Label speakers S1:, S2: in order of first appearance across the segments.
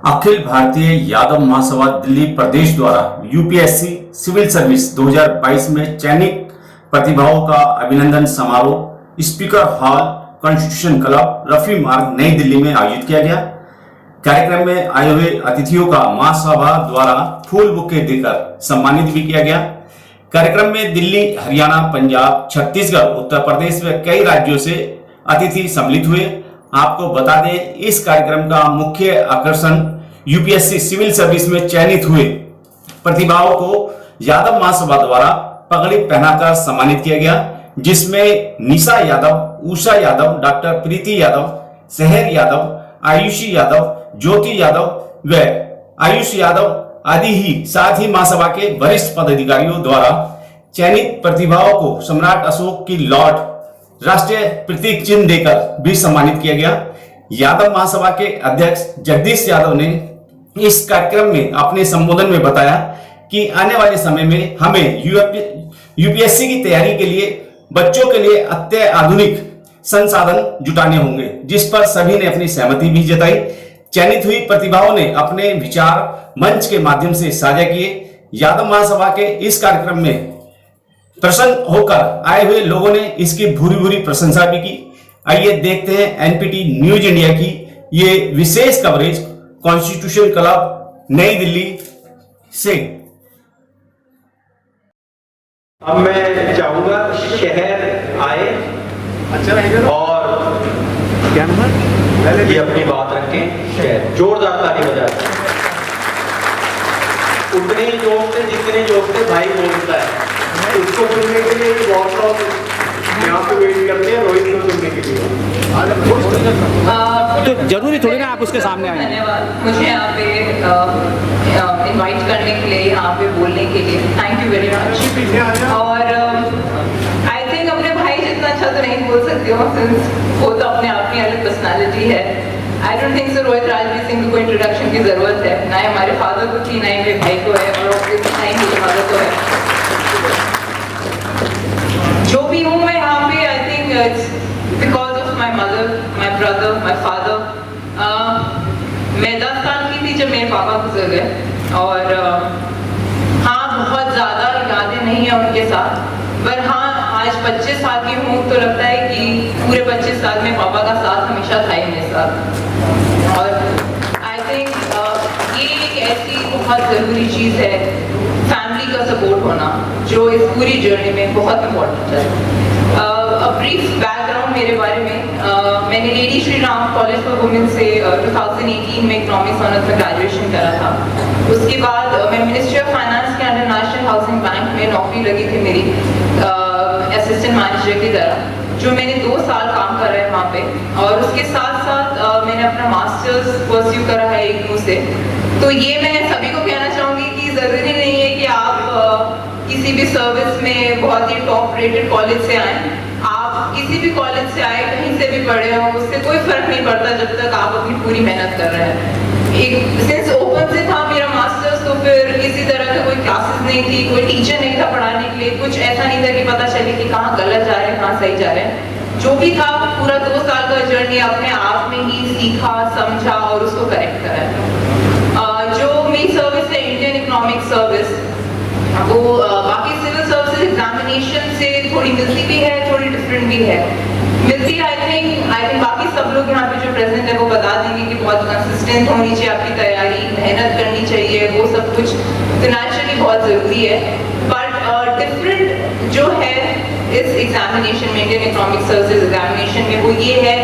S1: अखिल भारतीय यादव महासभा दिल्ली प्रदेश द्वारा UPSC civil service 2022 में चयनित प्रतिभाओं का अभिनंदन समारोह speaker hall constitution club Rafi मार्ग नई दिल्ली में आयोजित किया गया। कार्यक्रम में आए हुए अतिथियों का महासभा द्वारा फूल बुके देकर सम्मानित भी किया गया। कार्यक्रम में दिल्ली, हरियाणा, पंजाब, छत्तीसगढ़, उत्तर प्रदेश व कई राज्यों से अतिथि सम्मिलित हुए। आपको बता दें, इस कार्यक्रम का मुख्य आकर्षण यूपीएससी सिविल सर्विस में चयनित हुए प्रतिभाओं को यादव महासभा द्वारा पगड़ी पहनाकर सम्मानित किया गया, जिसमें निशा यादव, उषा यादव, डॉक्टर प्रीति यादव, शहर यादव, आयुषी यादव, ज्योति यादव व आयुष यादव आदि ही साथ ही महासभा के वरिष्ठ पदाधिकारियों द्वारा चयनित प्रतिभाओं को सम्राट अशोक की लॉर्ड राष्ट्रीय प्रतीक चिन्ह देकर भी सम्मानित किया गया। यादव महासभा के अध्यक्ष जगदीश यादव ने इस कार्यक्रम में अपने संबोधन में बताया कि आने वाले समय में हमें यूपीएससी की तैयारी के लिए बच्चों के लिए अत्याधुनिक संसाधन जुटाने होंगे, जिस पर सभी ने अपनी सहमति भी जताई। चयनित हुई प्रतिभाओं ने अपने विचार मंच के माध्यम से साझा किए। यादव महासभा के इस कार्यक्रम में प्रसन्न होकर आए हुए लोगों ने इसकी भूरी भूरी प्रशंसा भी की। आइए देखते हैं एनपीटी न्यूज इंडिया की ये विशेष कवरेज कॉन्स्टिट्यूशन क्लब नई दिल्ली से।
S2: अब मैं चाहूंगा शहर आए और ये अपनी बात रखें। शहर जोरदार ताली बजाए, उतने ही जोर से जितने जोर से भाई बोलता है उसको सुनने के लिए बहुत लोग यहाँ पे वेट करते हैं रोहित को सुनने के लिए।
S3: तो जरूरी थोड़ी ना आप उसके सामने आए।
S4: धन्यवाद मुझे यहाँ पे इनवाइट करने के लिए, यहाँ पे बोलने के लिए। Thank you very much. और आई थिंक अपने भाई जितना अच्छा तो नहीं बोल सकती हूँ, सिंस वो तो अपने आप में अलग पर्सनालिटी है। I don't think so Rohit Rajveer Singh को कोई इंट्रोडक्शन की जरूरत है, ना ही हमारे फादर को थी, ना ही मेरे भाई को है, और ना ही मेरी मदर को है। जो भी हूँ मैं यहाँ पे, I think it's because of my mother, my brother, my father. मैं 10 साल की थी जब मेरे पापा गुजर गए, और हाँ बहुत ज़्यादा यादें नहीं है उनके साथ, पर हाँ आज 25 साल की हूँ तो लगता है कि पूरे 25 साल में पापा का साथ हमेशा था ही मेरे साथ। और आई थिंक ये एक ऐसी बहुत ज़रूरी चीज़ है, फैमिली का सपोर्ट होना, जो इस पूरी जर्नी में बहुत इम्पोर्टेंट है। ब्रीफ बैकग्राउंड मेरे बारे में, मैंने lady Shri Ram college for women से 2018 में इकोनॉमिक्स ऑनर्स में ग्रेजुएशन करा था। उसके बाद मैं मिनिस्ट्री ऑफ फाइनेंस के अंडर नेशनल हाउसिंग बैंक में नौकरी लगी थी मेरी असिस्टेंट मैनेजर की तरह, जो मैंने 2 साल काम करा है वहाँ पे। और उसके साथ साथ मैंने अपना मास्टर्स परस्यू करा है इग्नू से। तो ये मैं सभी को कहना चाहूँगी कि ज़रूरी नहीं है कि आप किसी भी सर्विस में बहुत ही टॉप रेटेड कॉलेज से आए। आप किसी भी कॉलेज से आए, कहीं से भी पढ़े हो, उससे कोई फर्क नहीं पड़ता जब तक आप अपनी पूरी मेहनत कर रहे हैं। एक सिंस ओपन से था मेरा मास्टर्स, तो फिर किसी तरह का कोई क्लासेस नहीं थी, कोई टीचर नहीं था पढ़ाने के लिए, कुछ ऐसा नहीं था कि पता चले कि कहाँ गलत जा रहे हैं, कहाँ सही जा रहे हैं। जो भी था पूरा 2 साल का जर्नी अपने आप में ही सीखा, समझा और उसको करेक्ट करा। जो मेरी सर्विस है इंडियन इकोनॉमिक सर्विस, वो बाकी सिविल सर्विसेज एग्जामिनेशन से थोड़ी मिलती भी है, थोड़ी डिफरेंट भी है। मिलती आई थिंक बाकी सब लोग यहाँ पे जो प्रेजेंट है वो बता देंगे कि बहुत कंसिस्टेंट होनी चाहिए आपकी तैयारी, मेहनत करनी चाहिए, वो सब कुछ तो नेचुरली बहुत ज़रूरी है। बट डिफरेंट जो है इस एग्जामिनेशन में, इंडियन इकोनॉमिक सर्विसेज एग्जामिनेशन में, वो ये है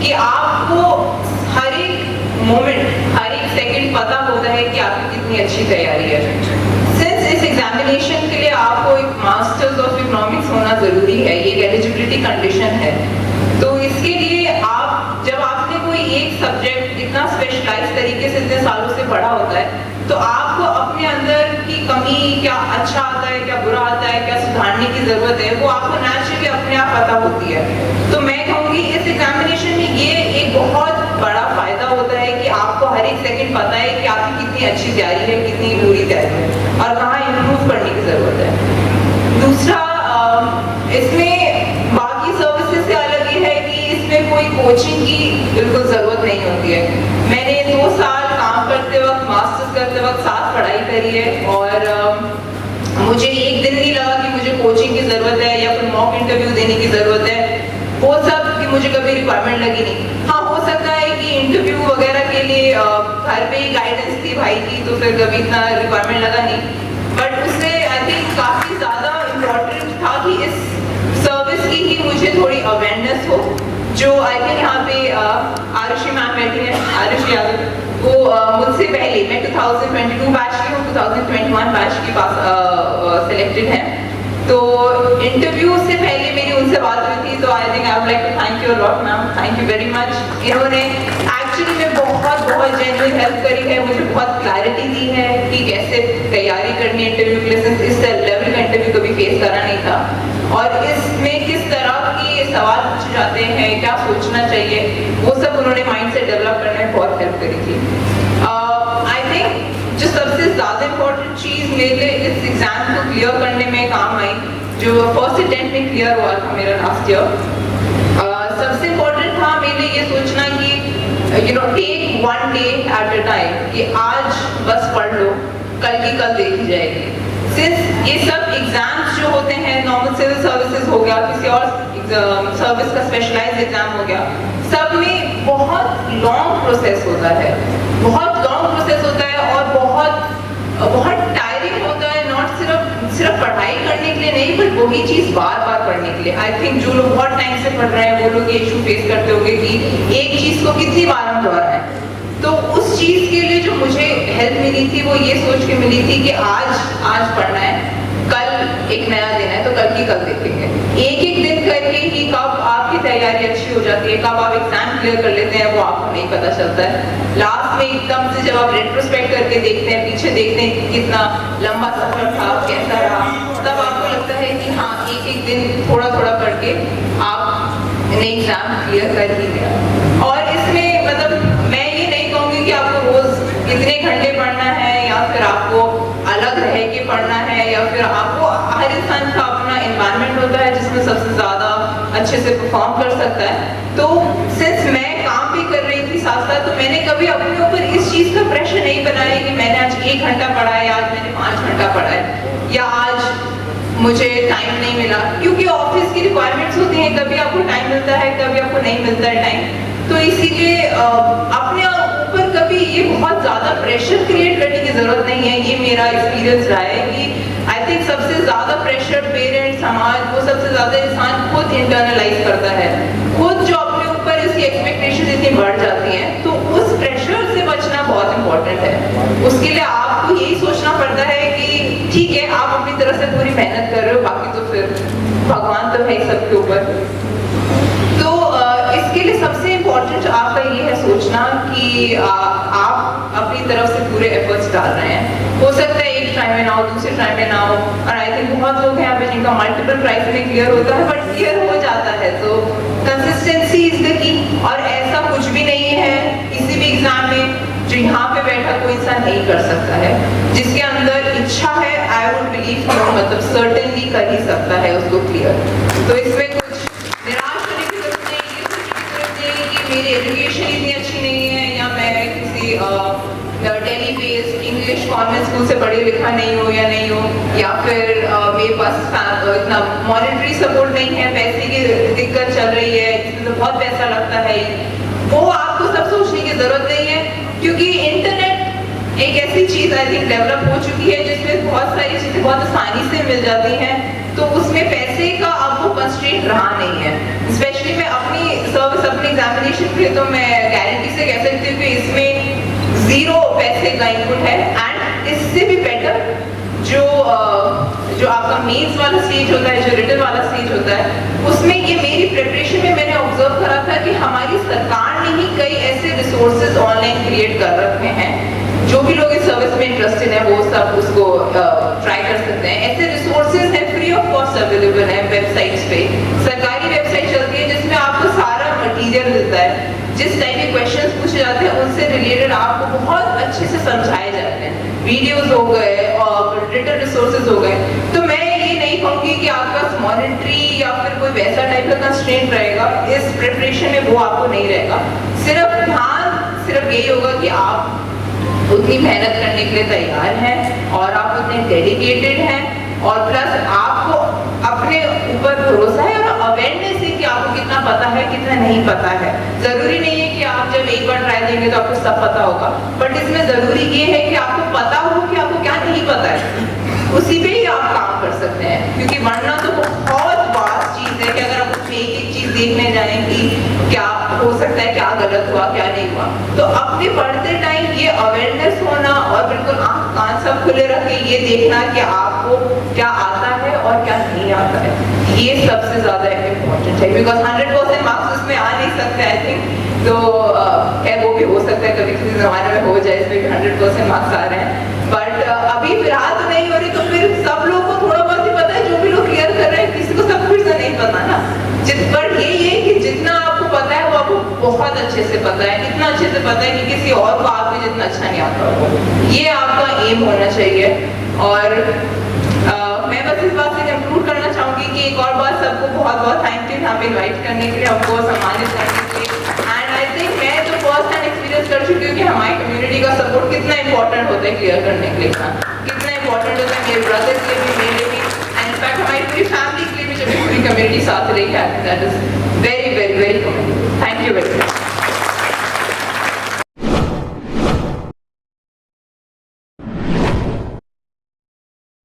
S4: कि आपको हर एक मोमेंट, हर एक सेकेंड पता होता है कि आपकी कितनी अच्छी तैयारी है। इस एग्जामिनेशन के लिए आपको एक मास्टर्स ऑफ इकोनॉमिक्स होना जरूरी है, ये एक एलिजिबिलिटी कंडीशन है। तो इसके लिए आप जब आपने कोई एक सब्जेक्ट इतना स्पेशलाइज तरीके से इतने सालों से पढ़ा होता है, तो आपको अपने अंदर की कमी, क्या अच्छा आता है, क्या बुरा आता है, क्या सुधारने की जरूरत है, वो आपको नेचुरली अपने आप पता होती है। तो मैं कहूँगी इस एग्जामिनेशन में ये एक बहुत बड़ा फायदा होता है कि आपको हर एक सेकंड पता है कि आपकी कितनी अच्छी तैयारी है, कितनी बुरी तैयारी है और कहाँ इम्प्रूव करने की जरूरत है। दूसरा, इसमें बाकी सर्विसेज से अलग ये है कि इसमें कोई कोचिंग की बिल्कुल जरूरत नहीं होती है। मैंने 2 साल काम करते रही है और मुझे एक दिन नहीं लगा कि मुझे कोचिंग की ज़रूरत है या फिर मॉक इंटरव्यू देने की ज़रूरत है, वो सब कि मुझे कभी रिक्वायरमेंट लगी नहीं। हाँ, हो सकता है कि इंटरव्यू वगैरह के लिए घर पे ही गाइडेंस थी भाई की, तो फिर कभी इतना रिक्वायरमेंट लगा नहीं, बट उससे आई थिंक काफ़ी ज़्यादा इम्पोर्टेंट था कि इस सर्विस की ही मुझे थोड़ी अवेयरनेस हो, जो आई थिंक यहाँ पे आरुषि मैम बैठी है, आरुषि यादव, वो मुझसे पहले, मैं 2022 बैच की हूँ, 2021 बैच के पास सिलेक्टेड है, तो इंटरव्यू से पहले मेरी उनसे बात हुई थी, तो I think I would like to thank you lot ma'am, thank you very much. इन्होंने एक्चुअली में बहुत जेन्युइन हेल्प करी है, मुझे बहुत क्लैरिटी दी है कि कैसे तैयारी करनी है इंटरव्यू के लिए, इस लेवल का इंटरव्यू कभी फेस करा नहीं था, और इसमें किस तरह के सवाल पूछे जाते हैं, क्या सोचना चाहिए, वो सब उन्होंने माइंड से डेवलप करने में बहुत हेल्प करी थी। आई थिंक जो सबसे ज़्यादा इम्पोर्टेंट चीज़ मेरे लिए इस एग्ज़ाम को क्लियर करने में काम आई, जो फर्स्ट अटेम्प्ट में क्लियर हुआ था मेरा लास्ट ईयर, सबसे इम्पोर्टेंट था मेरे लिए ये सोचना कि take one day at a time, कि आज बस पढ़ लो, कल की कल देखी जाएगी। सिंस ये सब एग्जाम्स जो होते हैं, नॉर्मल सिविल सर्विसेज हो गया, किसी और सर्विस का स्पेशलाइज्ड एग्जाम हो गया, सब में बहुत लॉन्ग प्रोसेस होता है, बहुत लॉन्ग प्रोसेस होता है और बहुत टायरिंग होता है, नॉट सिर्फ पढ़ाई करने के लिए नहीं, बट वही चीज़ बार बार पढ़ने के लिए। आई थिंक जो लोग बहुत टाइम से पढ़ रहे हैं वो लोग ये इशू फेस करते होंगे कि एक चीज़ को कितनी बार हम दोहराएं। तो उस चीज़ के लिए जो मुझे हेल्प मिली थी वो ये सोच के मिली थी कि आज पढ़ना है, कल एक नया दिन है, तो कल की कल देखेंगे। एक दिन करके ही कब आपकी तैयारी अच्छी हो जाती है, कब आप एग्जाम क्लियर कर लेते हैं, वो आपको नहीं पता चलता है। लास्ट में एकदम से जब आप रेट्रोस्पेक्ट करके देखते हैं, पीछे देखते हैं कि कितना लंबा सफर था, कैसा रहा, तब आपको लगता है कि हाँ, एक दिन थोड़ा करके आपने एग्जाम क्लियर कर ही लिया। और इसमें मतलब मैं ये नहीं कहूँगी कि आपको रोज इतने घंटे पढ़ना है, या फिर आपको अलग रह के पढ़ना है, या फिर आपको, हर इंसान का अपना एनवायरनमेंट होता है जिसमें सबसे ज़्यादा अच्छे से परफॉर्म कर सकता है। तो सिंस मैं काम भी कर रही थी साथ साथ, तो मैंने कभी अपने ऊपर इस चीज़ का प्रेशर नहीं बनाया कि मैंने आज 1 घंटा पढ़ा है, आज मैंने 5 घंटा पढ़ा है, या आज मुझे टाइम नहीं मिला, क्योंकि ऑफिस की रिक्वायरमेंट्स होती हैं, कभी आपको टाइम मिलता है, कभी आपको नहीं मिलता है टाइम। तो इसीलिए अपने ऊपर कभी ये बहुत ज़्यादा प्रेशर क्रिएट करने की ज़रूरत नहीं है। ये मेरा एक्सपीरियंस रहा है कि आई थिंक सबसे ज़्यादा प्रेशर पेरेंट्स, समाज, वो सबसे ज़्यादा इंसान खुद इंटरनलाइज करता है, खुद जो अपने ऊपर इसकी एक्सपेक्टेशन इतनी बढ़ जाती हैं, तो उस प्रेशर से बचना बहुत इंपॉर्टेंट है। उसके लिए आपको यही सोचना पड़ता है कि ठीक है, आप अपनी तरफ से पूरी मेहनत कर रहे हो, बाकी तो फिर भगवान तो है सबके ऊपर। तो इसके लिए सबसे इम्पोर्टेंट आपका ये है सोचना कि आप अपनी तरफ से पूरे एफर्ट्स डाल रहे हैं। हो सकता है एक ट्राई में ना हो, दूसरे ट्राई में ना हो, और आई थिंक बहुत लोग हैं यहाँ पे जिनका मल्टीपल ट्राइज में क्लियर होता है, बट क्लियर हो जाता है। तो कंसिस्टेंसी इज द की, और ऐसा कुछ भी नहीं है किसी भी एग्जाम में जो यहाँ पे बैठा कोई इंसान नहीं कर सकता है। जिसके अंदर इच्छा है, आई वुड बिलीव, मतलब सर्टेनली कर ही सकता है उसको क्लियर। तो इसमें कुछ निराश होने की जरूरत नहीं, कि मेरी एजुकेशन इतनी अच्छी नहीं है, या मैं किसी Delhi based English convent school से पढ़ी लिखा नहीं हो या नहीं हो, या फिर मेरे पास इतना मॉनेटरी सपोर्ट नहीं है, पैसे की दिक्कत चल रही है, इसमें तो बहुत पैसा लगता है। वो आपको सब सोचने की जरूरत नहीं है, क्योंकि इंटरनेट एक ऐसी चीज आई थिंक डेवलप हो चुकी है जिसमें बहुत सारी चीजें बहुत आसानी से मिल जाती हैं, तो उसमें पैसे का अब वो कंस्ट्रेंट रहा नहीं है। स्पेशली मैं अपनी सर्विस, अपने एग्जामिनेशन पे तो मैं गारंटी से कह सकती हूँ कि इसमें 0 पैसे का इनपुट है, एंड इससे भी बेटर जो आपका मेंस वाला स्टेज होता है, जो रिटन वाला स्टेज होता है, उसमें ये मेरी प्रिपरेशन में मैंने ऑब्जर्व करा था कि हमारी सरकार ने ही कई ऐसे रिसोर्सेज ऑनलाइन क्रिएट कर रखे हैं। जो भी लोग इस सर्विस में इंटरेस्टेड है वो सब उसको ट्राई कर सकते हैं। ऐसे रिसोर्सेज हैं, फ्री ऑफ कॉस्ट अवेलेबल है वेबसाइट्स पे। सरकारी वेबसाइट चलती है जिसमें आपको सारा मटेरियल मिलता है, जिस टाइप के क्वेश्चंस पूछे जाते हैं उनसे रिलेटेड आपको बहुत अच्छे से समझाए जाते हैं। वीडियोस हो गए और रिटन रिसोर्सेज हो गए। तो मैं ये नहीं कहूँगी कि आपका मॉनेटरी या फिर कोई वैसा टाइप का कंस्ट्रेंट रहेगा, इस प्रिपरेशन में वो आपको नहीं रहेगा। सिर्फ ध्यान सिर्फ यही होगा कि आप उतनी मेहनत करने के लिए तैयार हैं और आप उतने डेडिकेटेड हैं और प्लस आपको अपने ऊपर भरोसा है और अवेयरनेस है कि आपको कितना पता है कितना नहीं पता है। जरूरी नहीं है कि आप जब एक बार ट्राई देंगे तो आपको सब पता होगा, बट इसमें जरूरी ये है कि आपको पता हो कि आपको क्या नहीं पता है, उसी पे ही आप काम कर सकते हैं। क्योंकि वरना तो बहुत वास्ट चीज है कि अगर आप उसमें एक एक चीज देखने जाए कि क्या हो सकता है, क्या गलत हुआ क्या नहीं हुआ, तो अपने पढ़ते टाइम ये अवेयरनेस होना और बिल्कुल आंख कान सब खुले रख के ये देखना कि आपको क्या आता है और क्या नहीं आता है, ये सबसे ज्यादा इम्पोर्टेंट है। बिकॉज 100% मार्क्स उसमें आ नहीं सकते आई थिंक, तो वो भी हो सकता है कभी किसी जमाने में हो जाए इसमें भी 100% मार्क्स आ रहे हैं, बट अभी फिलहाल तो नहीं हो रही। तो फिर सब लोगों को थोड़ा बहुत ही पता है, जो भी लोग क्लियर कर रहे हैं किसी को सब कुछ तो नहीं पता ना। पर ये कि जितना आपको पता है वो आपको बहुत अच्छे से पता है, इतना अच्छे से पता है कि किसी और को आपको जितना अच्छा नहीं आता हो, ये आपका एम होना चाहिए। और मैं बस इस बात से कंक्लूड करना चाहूंगी कि एक और बार सबको बहुत बहुत थैंक यू यहाँ पे इन्वाइट करने के लिए, हमको सम्मानित करने के लिए। एंड आई थिंक मैं तो फर्स्ट हैंड एक्सपीरियंस कर चुकी हूँ कि हमारी कम्युनिटी का सपोर्ट कितना इंपॉर्टेंट होता है क्लियर करने के लिए, कितना इंपॉर्टेंट होता है मेरे ब्रदर के लिए भी, मेरे लिए भी, एंड इनफैक्ट हमारी पूरी फैमिली के लिए भी, जब पूरी कम्युनिटी साथ रही है। That is very very very commendable. Thank you very much.